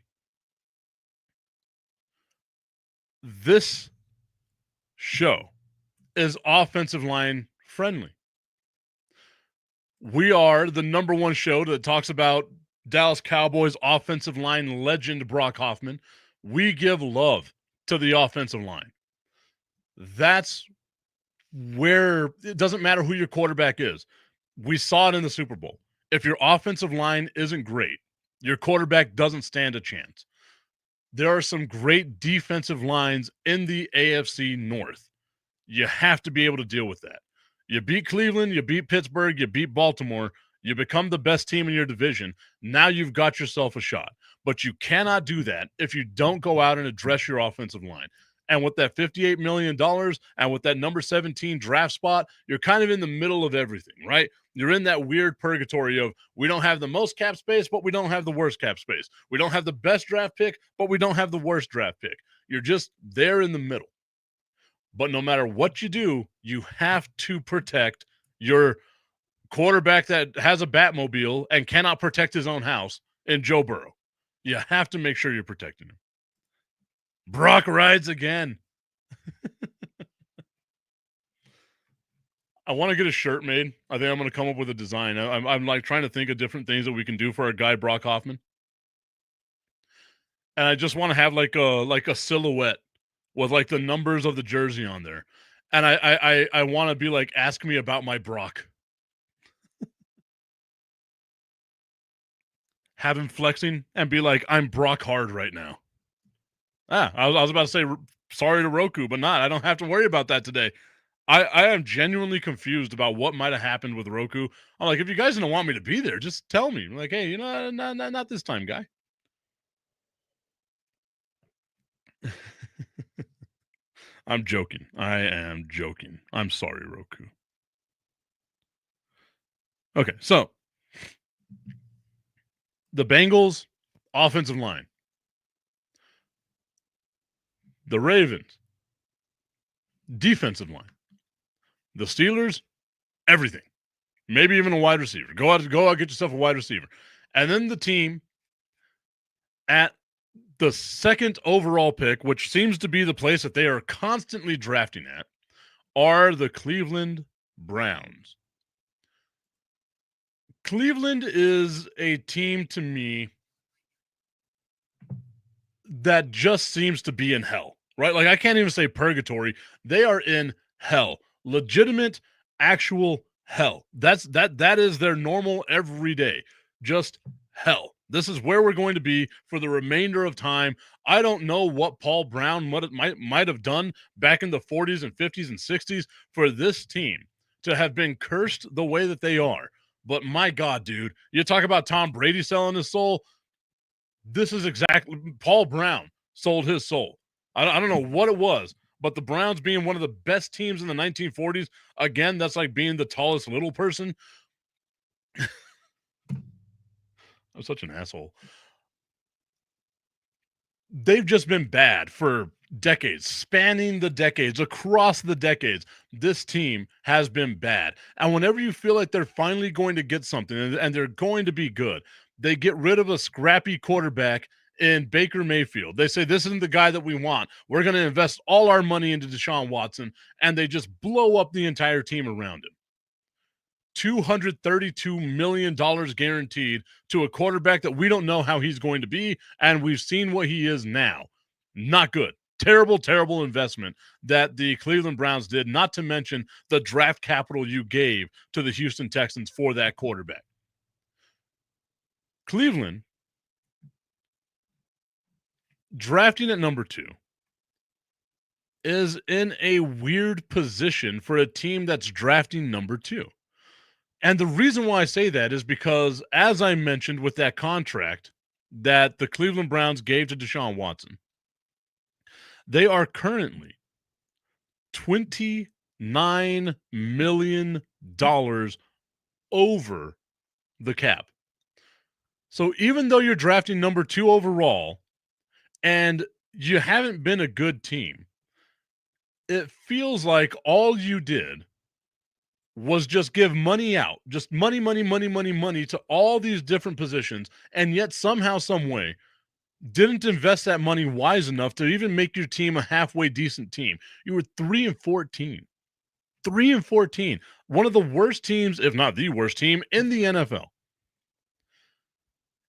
this show is offensive line friendly. We are the number one show that talks about Dallas Cowboys offensive line legend Brock Hoffman. We give love to the offensive line. That's where it doesn't matter who your quarterback is. We saw it in the Super Bowl. If your offensive line isn't great, your quarterback doesn't stand a chance. There are some great defensive lines in the AFC North. You have to be able to deal with that. You beat Cleveland, you beat Pittsburgh, you beat Baltimore, you become the best team in your division. Now you've got yourself a shot. But you cannot do that if you don't go out and address your offensive line. And with that $58 million and with that number 17 draft spot, you're kind of in the middle of everything, right? You're in that weird purgatory of we don't have the most cap space, but we don't have the worst cap space. We don't have the best draft pick, but we don't have the worst draft pick. You're just there in the middle. But no matter what you do, you have to protect your quarterback that has a Batmobile and cannot protect his own house in Joe Burrow. You have to make sure you're protecting him. Brock rides again. I want to get a shirt made. I think I'm going to come up with a design. I'm like trying to think of different things that we can do for our guy Brock Hoffman. And I just want to have like a silhouette with like the numbers of the jersey on there. And I want to be like, ask me about my Brock. Have him flexing and be like, I'm Brock hard right now. I was about to say sorry to Roku, but not. I don't have to worry about that today. I am genuinely confused about what might have happened with Roku. I'm like, if you guys don't want me to be there, just tell me. I'm like, hey, you know, not this time, guy. I'm joking. I am joking. I'm sorry, Roku. Okay, so the Bengals offensive line. The Ravens defensive line. The Steelers, everything. Maybe even a wide receiver. Go out, get yourself a wide receiver. And then the team at the second overall pick, which seems to be the place that they are constantly drafting at, are the Cleveland Browns. Cleveland is a team to me that just seems to be in hell, right? Like I can't even say purgatory. They are in hell. Legitimate, actual hell. That is their normal everyday. Just hell. This is where we're going to be for the remainder of time. I don't know what Paul Brown might have done back in the 40s and 50s and 60s for this team to have been cursed the way that they are. But my God, dude, you talk about Tom Brady selling his soul. This is exactly Paul Brown sold his soul. I don't know what it was, but the Browns being one of the best teams in the 1940s, again, that's like being the tallest little person. I'm such an asshole. They've just been bad for decades, spanning the decades, across the decades. This team has been bad. And whenever you feel like they're finally going to get something and they're going to be good, they get rid of a scrappy quarterback in Baker Mayfield. They say, this isn't the guy that we want. We're going to invest all our money into Deshaun Watson, and they just blow up the entire team around him. $232 million guaranteed to a quarterback that we don't know how he's going to be, and we've seen what he is now. Not good. Terrible, terrible investment that the Cleveland Browns did, not to mention the draft capital you gave to the Houston Texans for that quarterback. Cleveland, drafting at number 2, is in a weird position for a team that's drafting number 2. And the reason why I say that is because, as I mentioned with that contract that the Cleveland Browns gave to Deshaun Watson, they are currently $29 million over the cap. So even though you're drafting number 2 overall and you haven't been a good team, it feels like all you did was just give money out, just money to all these different positions, and yet somehow, some way, didn't invest that money wise enough to even make your team a halfway decent team. You were 3-14. 3-14. One of the worst teams, if not the worst team, in the NFL.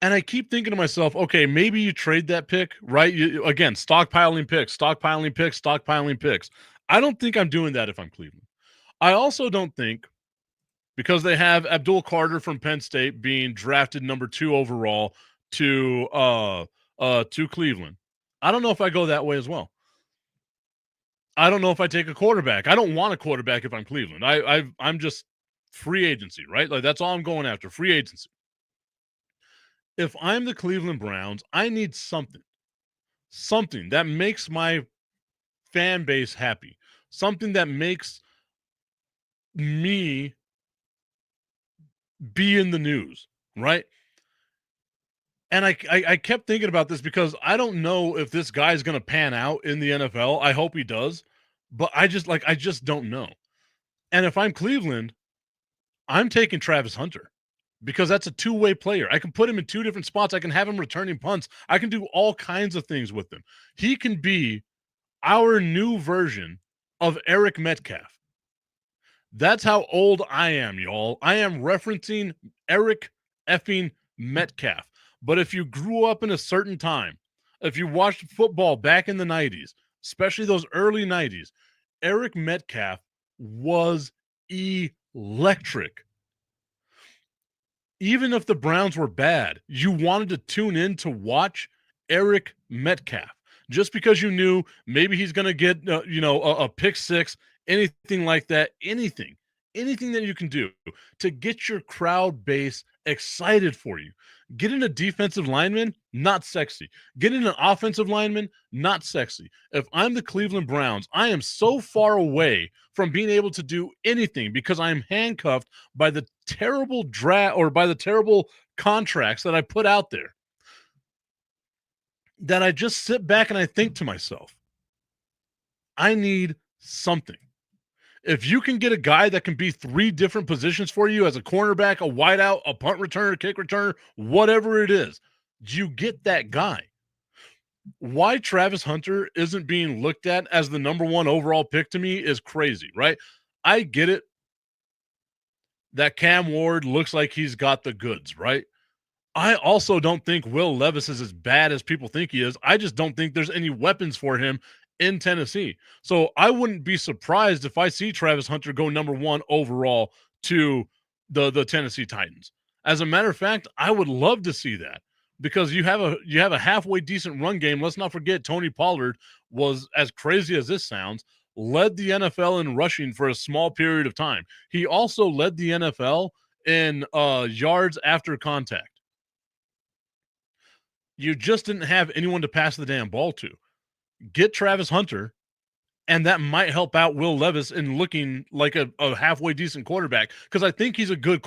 And I keep thinking to myself, okay, maybe you trade that pick, right? Again, stockpiling picks. I don't think I'm doing that if I'm Cleveland. I also don't think, because they have Abdul Carter from Penn State being drafted number 2 overall to Cleveland. I don't know if I go that way as well. I don't know if I take a quarterback. I don't want a quarterback if I'm Cleveland. I'm just free agency, right? Like, that's all I'm going after, free agency. If I'm the Cleveland Browns, I need something that makes my fan base happy, something that makes me be in the news, right? And I kept thinking about this because I don't know if this guy's going to pan out in the NFL. I hope he does, but I just don't know. And if I'm Cleveland, I'm taking Travis Hunter because that's a two-way player. I can put him in 2 different spots. I can have him returning punts. I can do all kinds of things with him. He can be our new version of Eric Metcalf. That's how old I am, y'all. I am referencing Eric effing Metcalf. But if you grew up in a certain time, if you watched football back in the 90s, especially those early 90s, Eric Metcalf was electric. Even if the Browns were bad, you wanted to tune in to watch Eric Metcalf just because you knew maybe he's going to get, a pick six, anything like that, anything that you can do to get your crowd base excited for you. Getting a defensive lineman, not sexy. Getting an offensive lineman, not sexy. If I'm the Cleveland Browns, I am so far away from being able to do anything because I'm handcuffed by the terrible draft or by the terrible contracts that I put out there, that I just sit back and I think to myself, I need something. If you can get a guy that can be 3 different positions for you as a cornerback, a wideout, a punt returner, kick returner, whatever it is, you get that guy. Why Travis Hunter isn't being looked at as the number 1 overall pick to me is crazy, right? I get it that Cam Ward looks like he's got the goods, right? I also don't think Will Levis is as bad as people think he is. I just don't think there's any weapons for him in Tennessee. So I wouldn't be surprised if I see Travis Hunter go number 1 overall to the Tennessee Titans. As a matter of fact, I would love to see that because you have a halfway decent run game. Let's not forget Tony Pollard was, as crazy as this sounds, led the NFL in rushing for a small period of time. He also led the NFL in yards after contact. You just didn't have anyone to pass the damn ball to. Get Travis Hunter, and that might help out Will Levis in looking like a halfway decent quarterback, because I think he's a good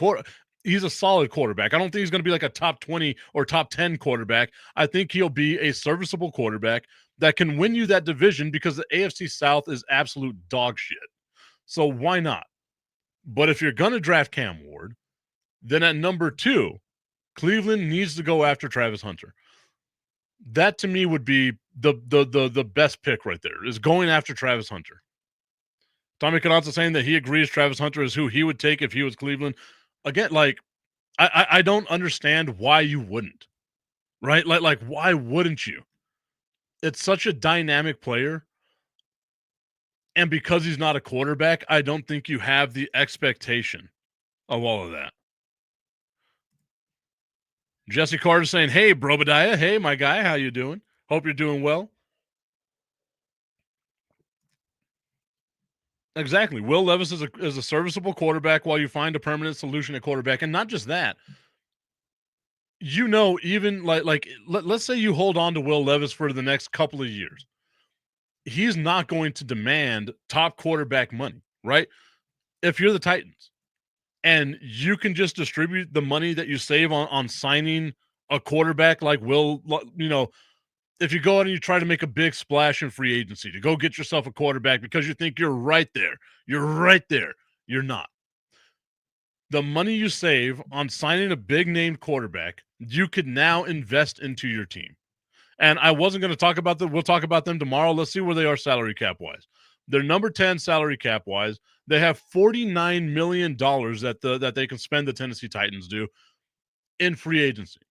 he's a solid quarterback. I don't think he's going to be like a top 20 or top 10 quarterback. I think he'll be a serviceable quarterback that can win you that division because the AFC South is absolute dog shit. So why not? But if you're going to draft Cam Ward, then at number 2, Cleveland needs to go after Travis Hunter. That to me would be the best pick right there, is going after Travis Hunter. Tommy Canazza saying that he agrees Travis Hunter is who he would take if he was Cleveland. Again, like, I don't understand why you wouldn't, right? Like why wouldn't you? It's such a dynamic player. And because he's not a quarterback, I don't think you have the expectation of all of that. Jesse Carter saying, hey, Brobadiah. Hey, my guy. How you doing? Hope you're doing well. Exactly. Will Levis is a serviceable quarterback while you find a permanent solution at quarterback. And not just that, even let's say you hold on to Will Levis for the next couple of years. He's not going to demand top quarterback money, right? If you're the Titans and you can just distribute the money that you save on signing a quarterback like if you go out and you try to make a big splash in free agency to go get yourself a quarterback because you think you're right there. You're not. The money you save on signing a big name quarterback, you could now invest into your team. And I wasn't going to talk about them. We'll talk about them tomorrow. Let's see where they are salary cap wise. They're number 10 salary cap wise. They have $49 million that they can spend, the Tennessee Titans do, in free agency.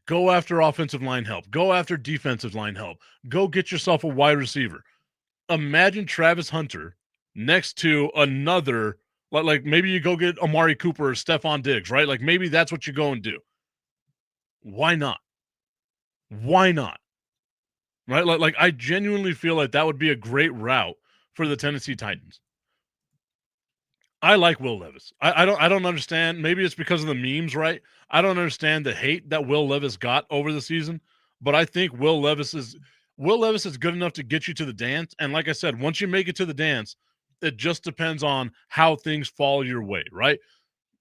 Go after offensive line help. Go after defensive line help. Go get yourself a wide receiver. Imagine Travis Hunter next to another, like maybe you go get Amari Cooper or Stephon Diggs, right? Like maybe that's what you go and do. Why not? Why not? Right? Like I genuinely feel like that would be a great route for the Tennessee Titans. I like Will Levis. I don't understand. Maybe it's because of the memes, right? I don't understand the hate that Will Levis got over the season, but I think Will Levis is good enough to get you to the dance. And like I said, once you make it to the dance, it just depends on how things fall your way, right?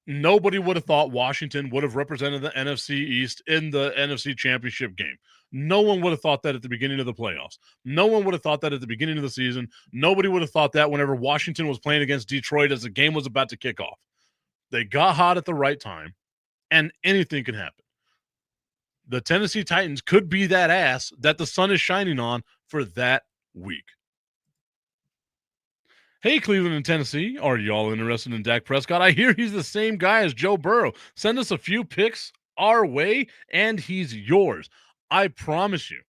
Nobody would have thought Washington would have represented the NFC East in the NFC Championship game. No one would have thought that at the beginning of the playoffs. No one would have thought that at the beginning of the season. Nobody would have thought that whenever Washington was playing against Detroit as the game was about to kick off. They got hot at the right time, and anything can happen. The Tennessee Titans could be that ass that the sun is shining on for that week. Hey, Cleveland and Tennessee, are y'all interested in Dak Prescott? I hear he's the same guy as Joe Burrow. Send us a few picks our way, and he's yours. I promise you,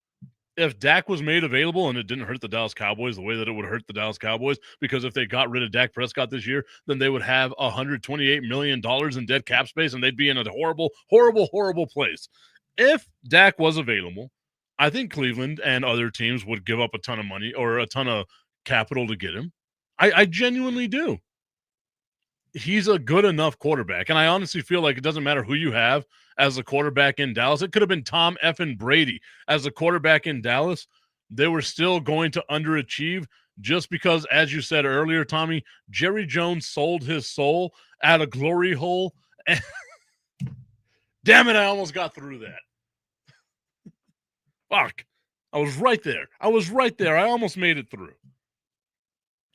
if Dak was made available and it didn't hurt the Dallas Cowboys the way that it would hurt the Dallas Cowboys, because if they got rid of Dak Prescott this year, then they would have $128 million in dead cap space, and they'd be in a horrible, horrible, horrible place. If Dak was available, I think Cleveland and other teams would give up a ton of money or a ton of capital to get him. I genuinely do. He's a good enough quarterback. And I honestly feel like it doesn't matter who you have as a quarterback in Dallas. It could have been Tom effing Brady as a quarterback in Dallas. They were still going to underachieve just because, as you said earlier, Tommy, Jerry Jones sold his soul at a glory hole. Damn it, I almost got through that. Fuck. I was right there. I almost made it through.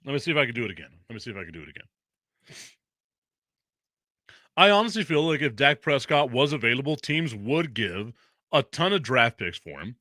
Let me see if I can do it again. I honestly feel like if Dak Prescott was available, teams would give a ton of draft picks for him.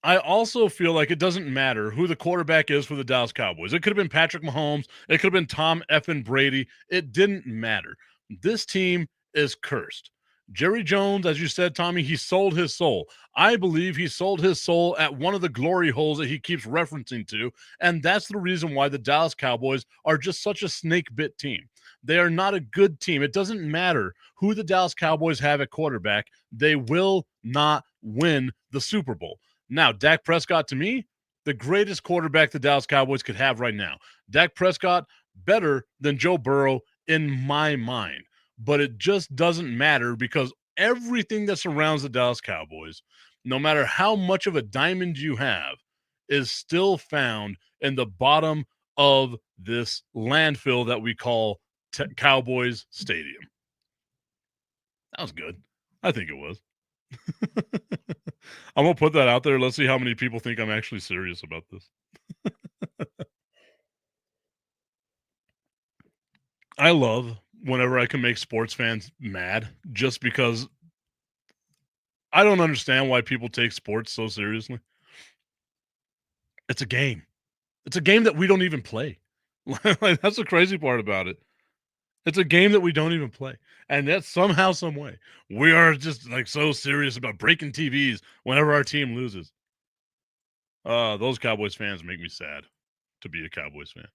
I also feel like it doesn't matter who the quarterback is for the Dallas Cowboys. It could have been Patrick Mahomes. It could have been Tom effing Brady. It didn't matter. This team is cursed. Jerry Jones, as you said, Tommy, he sold his soul. I believe he sold his soul at one of the glory holes that he keeps referencing to, and that's the reason why the Dallas Cowboys are just such a snake-bit team. They are not a good team. It doesn't matter who the Dallas Cowboys have at quarterback. They will not win the Super Bowl. Now, Dak Prescott, to me, the greatest quarterback the Dallas Cowboys could have right now. Dak Prescott, better than Joe Burrow in my mind. But it just doesn't matter because everything that surrounds the Dallas Cowboys, no matter how much of a diamond you have, is still found in the bottom of this landfill that we call Cowboys Stadium. That was good. I think it was. I'm going to put that out there. Let's see how many people think I'm actually serious about this. I love whenever I can make sports fans mad just because I don't understand why people take sports so seriously. It's a game. It's a game that we don't even play. Like, that's the crazy part about it. It's a game that we don't even play. And yet somehow, some way, we are just like so serious about breaking TVs whenever our team loses. Those Cowboys fans make me sad. to be a Cowboys fan.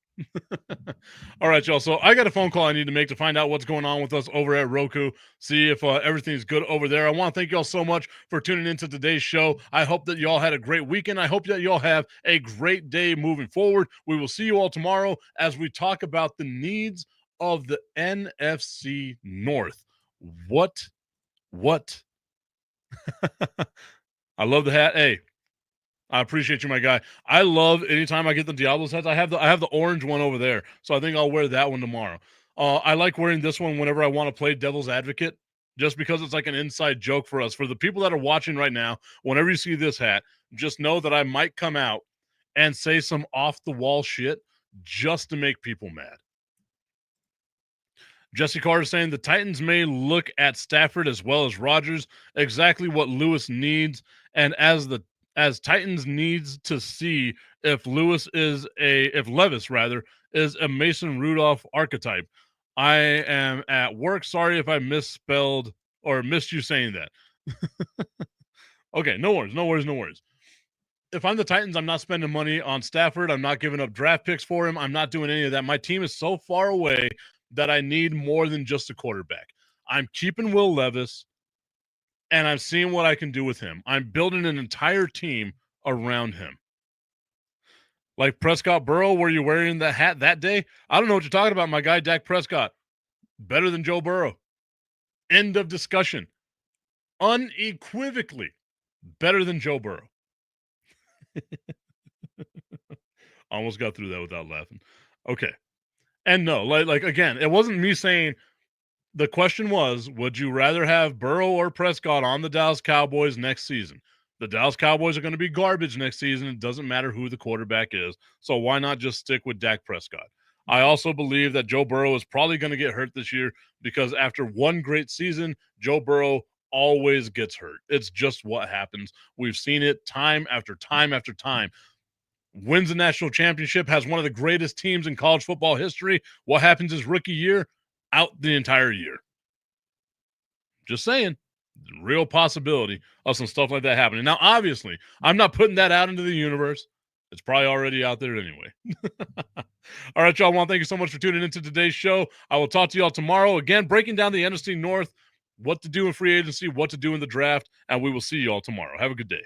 All right, y'all. So I got a phone call I need to make to find out what's going on with us over at Roku, see if everything's good over there. I want to thank y'all so much for tuning into today's show. I hope that y'all had a great weekend. I hope that y'all have a great day moving forward. We will see you all tomorrow as we talk about the needs of the NFC North. What? I love the hat. Hey, I appreciate you, my guy. I love anytime I get the Diablos hats. I have the orange one over there, so I think I'll wear that one tomorrow. I like wearing this one whenever I want to play devil's advocate, just because it's like an inside joke for us. For the people that are watching right now, whenever you see this hat, just know that I might come out and say some off the wall shit just to make people mad. Jesse Carter saying the Titans may look at Stafford as well as Rodgers, exactly what Lewis needs, and as Titans needs to see if Levis is a Mason Rudolph archetype. I am at work. Sorry if I misspelled or missed you saying that. Okay, no worries. If I'm the Titans, I'm not spending money on Stafford. I'm not giving up draft picks for him. I'm not doing any of that. My team is so far away that I need more than just a quarterback. I'm keeping Will Levis, and I'm seeing what I can do with him. I'm building an entire team around him. Like Prescott Burrow, were you wearing the hat that day? I don't know what you're talking about, my guy, Dak Prescott. Better than Joe Burrow. End of discussion. Unequivocally better than Joe Burrow. Almost got through that without laughing. Okay. And no, like again, it wasn't me saying. The question was, would you rather have Burrow or Prescott on the Dallas Cowboys next season? The Dallas Cowboys are going to be garbage next season. It doesn't matter who the quarterback is. So why not just stick with Dak Prescott? I also believe that Joe Burrow is probably going to get hurt this year because after one great season, Joe Burrow always gets hurt. It's just what happens. We've seen it time after time after time. Wins the national championship, has one of the greatest teams in college football history. What happens his rookie year? Out the entire year. Just saying, real possibility of some stuff like that happening. Now, obviously, I'm not putting that out into the universe. It's probably already out there anyway. All right, y'all. I want to thank you so much for tuning into today's show. I will talk to y'all tomorrow. Again, breaking down the NFC North, what to do in free agency, what to do in the draft, and we will see y'all tomorrow. Have a good day.